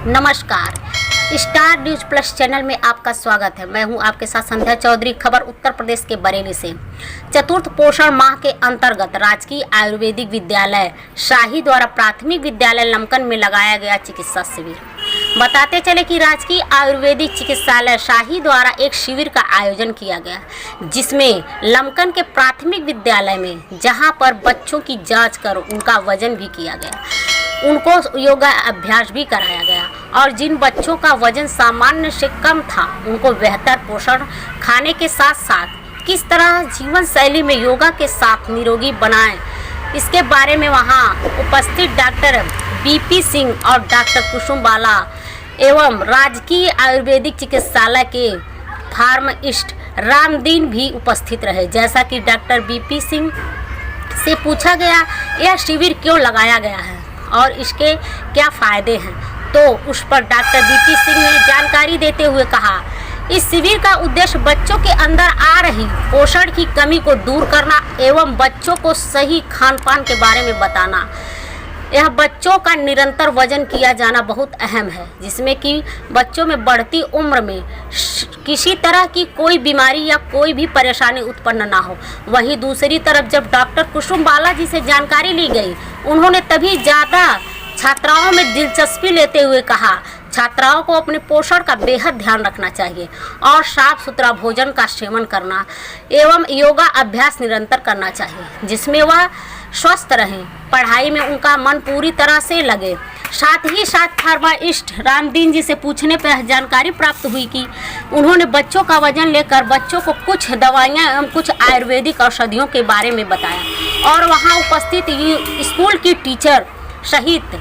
नमस्कार, star news plus channel में आपका स्वागत है। मैं हूं आपके साथ संध्या चौधरी। खबर उत्तर प्रदेश के बरेली से। चतुर्थ पोषण माह के अंतर्गत राजकीय आयुर्वेदिक विद्यालय शाही द्वारा प्राथमिक विद्यालय लमकन में लगाया गया चिकित्सा शिविर। बताते चले कि राजकीय आयुर्वेदिक चिकित्सालय शाही द्वारा एक शिविर का आयोजन किया गया, जिसमें लमकन के प्राथमिक विद्यालय में जहां पर बच्चों की जांच कर उनका वजन भी किया गया, उनको योगा अभ्यास भी कराया गया और जिन बच्चों का वजन सामान्य से कम था उनको बेहतर पोषण खाने के साथ साथ किस तरह जीवन शैली में योगा के साथ निरोगी बनाएं, इसके बारे में वहां उपस्थित डॉक्टर बीपी सिंह और डॉक्टर कुसुम बाला एवं राजकीय आयुर्वेदिक चिकित्सालय के फार्मासिस्ट रामदीन भी उपस्थित रहे। जैसा कि डॉक्टर बीपी सिंह से पूछा गया यह शिविर क्यों लगाया गया है और इसके क्या फ़ायदे हैं, तो उस पर डॉक्टर बीपी सिंह ने जानकारी देते हुए कहा, इस शिविर का उद्देश्य बच्चों के अंदर आ रही पोषण की कमी को दूर करना एवं बच्चों को सही खान पान के बारे में बताना। यह बच्चों का निरंतर वजन किया जाना बहुत अहम है, जिसमें कि बच्चों में बढ़ती उम्र में किसी तरह की कोई बीमारी या कोई भी परेशानी उत्पन्न ना हो। वहीं दूसरी तरफ जब डॉक्टर कुसुम बाला जी से जानकारी ली गई, उन्होंने तभी ज़्यादा छात्राओं में दिलचस्पी लेते हुए कहा, छात्राओं को अपने पोषण का बेहद ध्यान रखना चाहिए और साफ सुथरा भोजन का सेवन करना एवं योगा अभ्यास निरंतर करना चाहिए, जिसमें वह स्वस्थ रहें, पढ़ाई में उनका मन पूरी तरह से लगे। साथ ही साथ फार्मासिस्ट रामदीन जी से पूछने पर जानकारी प्राप्त हुई कि उन्होंने बच्चों का वजन लेकर बच्चों को कुछ दवाइयाँ एवं कुछ आयुर्वेदिक औषधियों के बारे में बताया और वहाँ उपस्थित स्कूल की टीचर सहित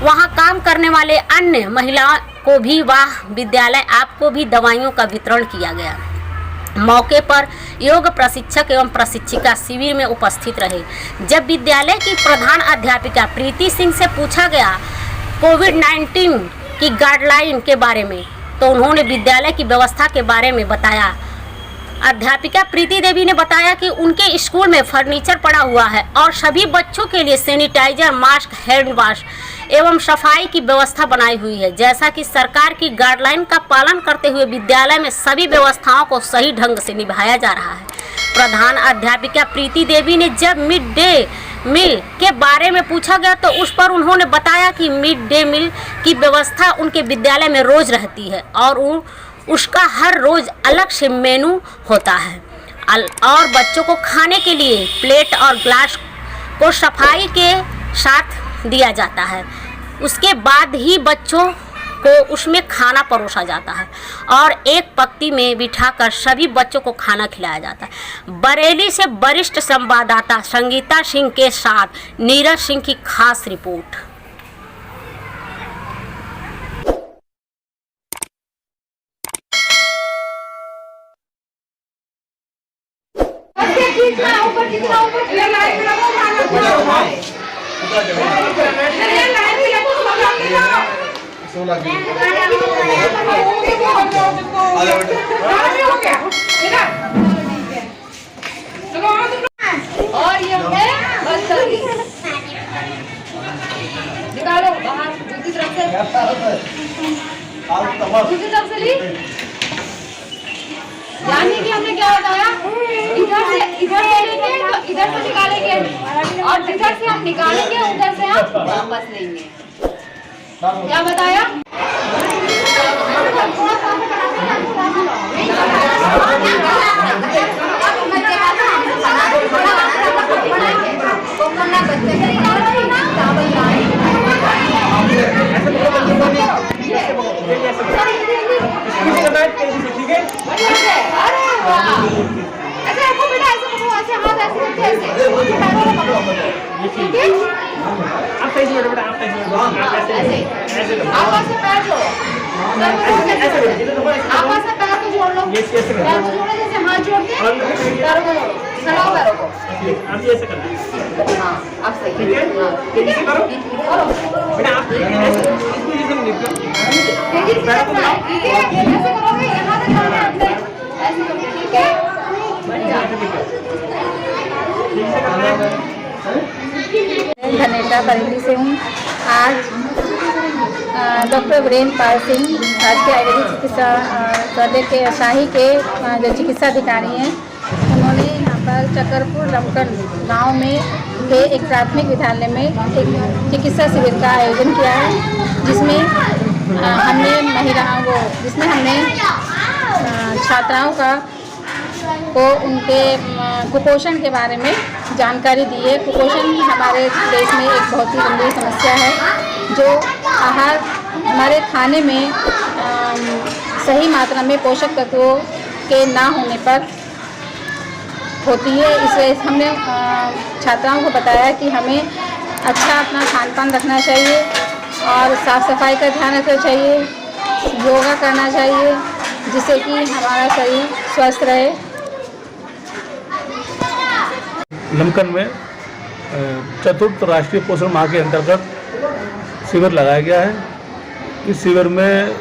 वहाँ काम करने वाले अन्य महिलाओं को भी विद्यालय आपको भी दवाइयों का वितरण किया गया। मौके पर योग प्रशिक्षक एवं प्रशिक्षिका शिविर में उपस्थित रहे। जब विद्यालय की प्रधान अध्यापिका प्रीति सिंह से पूछा गया कोविड-19 की गाइडलाइन के बारे में, तो उन्होंने विद्यालय की व्यवस्था के बारे में बताया। अध्यापिका प्रीति देवी ने बताया कि उनके स्कूल में फर्नीचर पड़ा हुआ है और सभी बच्चों के लिए सैनिटाइजर, मास्क, हैंड वॉश एवं सफाई की व्यवस्था बनाई हुई है। जैसा कि सरकार की गाइडलाइन का पालन करते हुए विद्यालय में सभी व्यवस्थाओं को सही ढंग से निभाया जा रहा है। प्रधान अध्यापिका प्रीति देवी ने जब मिड डे मील के बारे में पूछा गया, तो उस पर उन्होंने बताया कि मिड डे मील की व्यवस्था उनके विद्यालय में रोज रहती है और उसका हर रोज अलग से मेनू होता है और बच्चों को खाने के लिए प्लेट और ग्लास को सफाई के साथ दिया जाता है। उसके बाद ही बच्चों को उसमें खाना परोसा जाता है और एक पंक्ति में बिठाकर सभी बच्चों को खाना खिलाया जाता है। बरेली से वरिष्ठ संवाददाता संगीता सिंह के साथ नीरज सिंह की खास रिपोर्ट। और ये है निकालो बाहर दूसरी तरफ से ली। यानी कि हमने क्या बताया, इधर से लेंगे, इधर से निकालेंगे और इधर से हम निकालेंगे, उधर से हम वापस लेंगे। क्या बताया? हाथ जोड़ के पैरों को जोड़ो, चलाओ पैरों को। आप ऐसे करना। हाँ, आप सही है। ठीक है, करो। बेटा आप इस पोजीशन में निकलो। ठीक है, ऐसे करोगे, यहाँ तक जाना है अंदर, ऐसे करोगे, ठीक है? बढ़िया। धनेटा बरेली से हूँ। आज डॉक्टर वीरेंद्र पाल सिंह राजकीय आयुर्वेदिक चिकित्सा कॉलेज के शाही के जो चिकित्सा अधिकारी हैं, उन्होंने यहाँ पर चकरपुर लमकन गांव में के एक प्राथमिक विद्यालय में एक चिकित्सा शिविर का आयोजन किया है, जिसमें हमने छात्राओं को उनके कुपोषण के बारे में जानकारी दी है। कुपोषण हमारे देश में एक बहुत ही गंभीर समस्या है, जो आहार हमारे खाने में सही मात्रा में पोषक तत्वों के ना होने पर होती है। इसलिए हमने छात्राओं को बताया कि हमें अच्छा अपना खान पान रखना चाहिए और साफ़ सफाई का ध्यान रखना चाहिए, योगा करना चाहिए, जिससे कि हमारा शरीर स्वस्थ रहे। लमकन में चतुर्थ राष्ट्रीय पोषण माह के अंतर्गत शिविर लगाया गया है। इस शिविर में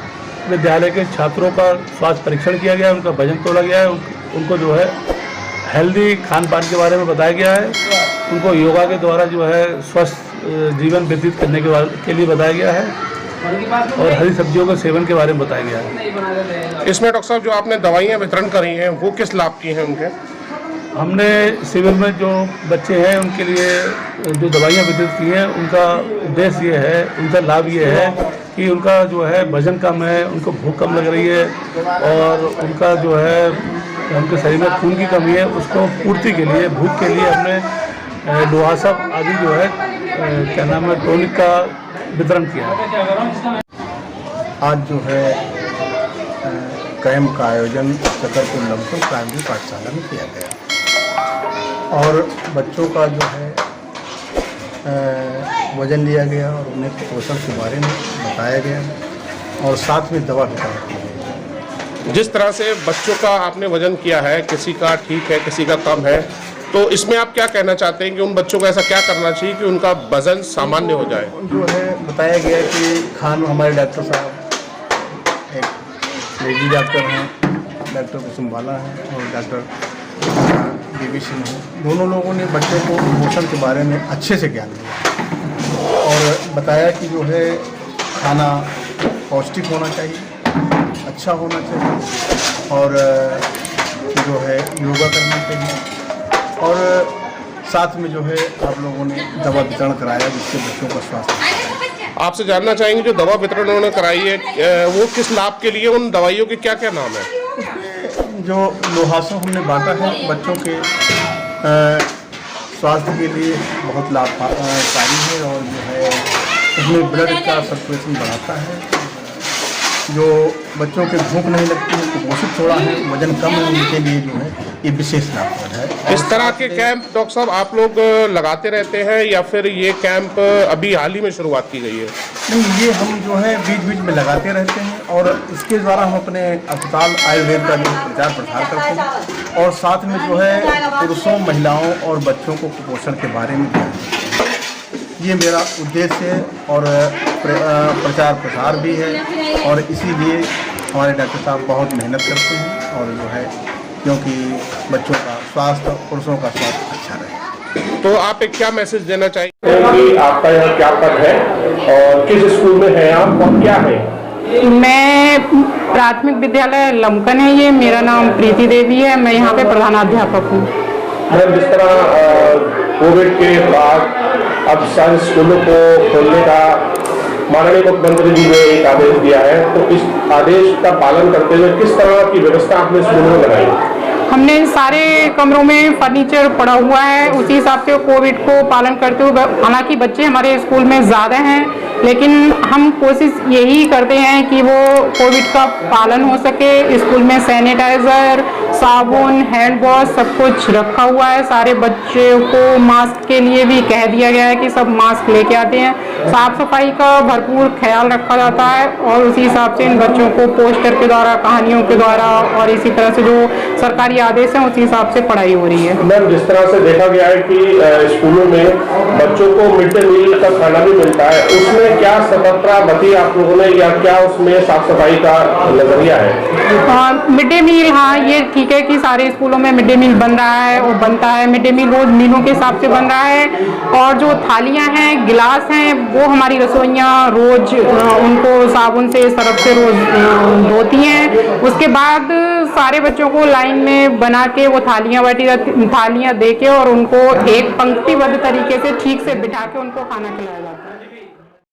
विद्यालय के छात्रों का स्वास्थ्य परीक्षण किया गया है, उनका वजन तोला गया है, उनको जो है हेल्दी खान पान के बारे में बताया गया है, उनको योगा के द्वारा जो है स्वस्थ जीवन व्यतीत करने के लिए बताया गया है और हरी सब्जियों के सेवन के बारे में बताया गया है। इसमें डॉक्टर साहब जो आपने दवाइयाँ वितरण करी हैं वो किस लाभ की हैं उनके? हमने शिविर में जो बच्चे हैं उनके लिए जो दवाइयाँ वितरित की हैं, उनका उद्देश्य ये है, उनका लाभ ये है कि उनका जो है वजन कम है, उनको भूख कम लग रही है और उनका जो है उनके शरीर में खून की कमी है, उसको पूर्ति के लिए, भूख के लिए हमने डोहासप आदि जो है क्या नाम है टॉनिक का वितरण किया। आज जो है कैंप का आयोजन चकरपुर लमकन प्राइमरी पाठशाला में किया गया और बच्चों का जो है वजन लिया गया और उन्हें पोषण के बारे में बताया गया और साथ में दवा वितरण की गई। जिस तरह से बच्चों का आपने वजन किया है, किसी का ठीक है, किसी का कम है, तो इसमें आप क्या कहना चाहते हैं कि उन बच्चों को ऐसा क्या करना चाहिए कि उनका वजन सामान्य हो जाए? जो है बताया गया कि हमारे डॉक्टर साहब एक लेडी डॉक्टर हैं, डॉक्टर कुसुमवाला हैं और डॉक्टर देवी सिंह हैं, दोनों लोगों ने बच्चों को पोषण के बारे में अच्छे से ज्ञान दिया और बताया कि जो है खाना पौष्टिक होना चाहिए, अच्छा होना चाहिए और जो है योगा करना चाहिए और साथ में जो है आप लोगों ने दवा वितरण कराया जिससे बच्चों का स्वास्थ्य। आपसे जानना चाहेंगे जो दवा वितरण उन्होंने कराई है वो किस लाभ के लिए, उन दवाइयों के क्या क्या नाम है? जो लोहासो हमने बांटा है बच्चों के स्वास्थ्य के लिए बहुत लाभकारी है और जो है इसमें ब्लड का सर्कुलेशन बढ़ाता है, जो बच्चों के भूख नहीं लगती है, कुपोषित थोड़ा है, वजन कम है, उनके लिए जो है ये विशेष लाभप्रद है। इस तरह के कैंप डॉक्टर साहब आप लोग लगाते रहते हैं या फिर ये कैंप अभी हाल ही में शुरुआत की गई है? नहीं, ये हम जो है बीच बीच में लगाते रहते हैं और इसके द्वारा हम अपने अस्पताल आयुर्वेद का जो प्रचार प्रसार करते हैं और साथ में जो है पुरुषों, महिलाओं और बच्चों को कुपोषण के बारे में ज्ञान देते हैं। ये मेरा उद्देश्य है और प्रचार प्रसार भी है और इसीलिए हमारे डॉक्टर साहब बहुत मेहनत करते हैं और जो है क्योंकि बच्चों का स्वास्थ्य, पुरुषों का स्वास्थ्य अच्छा रहे। तो आप एक क्या मैसेज देना चाहिए कि आपका यहाँ क्या पद है और किस स्कूल में है आप और क्या है? मैं प्राथमिक विद्यालय लमकन है, ये मेरा नाम प्रीति देवी है, मैं यहाँ पे प्रधानाध्यापक हूँ। मैम, जिस तरह कोविड के बाद अब सारे स्कूलों को खोलने का माननीय मुख्यमंत्री जी ने एक आदेश दिया है, तो इस आदेश का पालन करते हुए किस तरह की व्यवस्था आपने स्कूलों में लगाई? हमने सारे कमरों में फर्नीचर पड़ा हुआ है, उसी हिसाब से कोविड को पालन करते हुए, हालांकि बच्चे हमारे स्कूल में ज़्यादा हैं लेकिन हम कोशिश यही करते हैं कि वो कोविड का पालन हो सके। स्कूल में सैनिटाइज़र, साबुन, हैंड वॉश सब कुछ रखा हुआ है। सारे बच्चों को मास्क के लिए भी कह दिया गया है कि सब मास्क लेके आते हैं। साफ़ सफाई का भरपूर ख्याल रखा जाता है और उसी हिसाब से इन बच्चों को पोस्टर के द्वारा, कहानियों के द्वारा और इसी तरह से जो सरकारी आदेश हैं उसी हिसाब से पढ़ाई हो रही है। मैम, जिस तरह से देखा गया है कि स्कूलों में बच्चों को मिड डे मील का खाना भी मिलता है, उसमें क्या सतर्कता बरती आप लोगों ने या क्या उसमें साफ सफाई का नजरिया है? मिड डे मील, हाँ, ये ठीक है कि सारे स्कूलों में मिड डे मील बन रहा है और बनता है, मिड डे मील रोज मीलों के हिसाब से बन रहा है। और जो थालियां हैं, गिलास हैं, वो हमारी रसोइयाँ रोज उनको साबुन से, सर्फ से रोज धोती हैं। उसके बाद सारे बच्चों को लाइन में बना के वो थालियां दे के और उनको एक पंक्तिबद्ध तरीके से ठीक से बिठा के उनको खाना खिलाया जाता है।